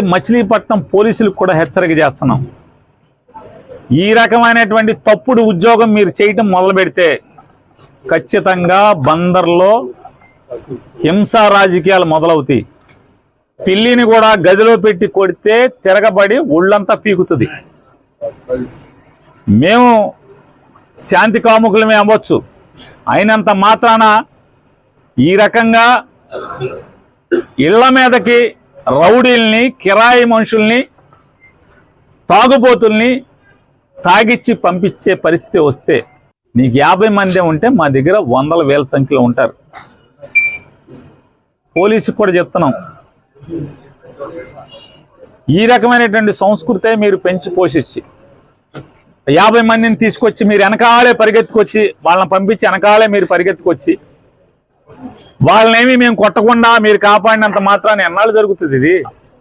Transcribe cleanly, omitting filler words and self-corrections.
మచిలీపట్నం పోలీసులకు కూడా హెచ్చరిక చేస్తున్నాం. ఈ రకమైనటువంటి తప్పుడు ఉద్యోగం మీరు చేయటం మొదలు పెడితే ఖచ్చితంగా బందర్లో హింసా రాజకీయాలు మొదలవుతాయి. పిల్లిని కూడా గదిలో పెట్టి కొడితే తిరగబడి ఒళ్ళంతా పీకుతుంది. మేము శాంతి కాముకులమే అవ్వచ్చు, అయినంత మాత్రాన ఈ రకంగా ఇళ్ల మీదకి రౌడీల్ని, కిరాయి మనుషుల్ని, తాగుబోతుల్ని తాగిచ్చి పంపించే పరిస్థితి వస్తే నీకు 50 మంది ఉంటే మా దగ్గర వందల వేల సంఖ్యలో ఉంటారు. పోలీసుకు కూడా చెప్తున్నాం, ఈ రకమైనటువంటి సంస్కృతే మీరు పెంచి పోషించి 50 మందిని తీసుకొచ్చి మీరు వెనకాలే పరిగెత్తుకొచ్చి వాళ్ళని పంపించి వెనకాలే మీరు పరిగెత్తుకొచ్చి వాళ్ళనేమి మేము కొట్టకుండా మీరు కాపాడినంత మాత్రాన్ని ఎన్నాళ్ళు జరుగుతుంది ఇది?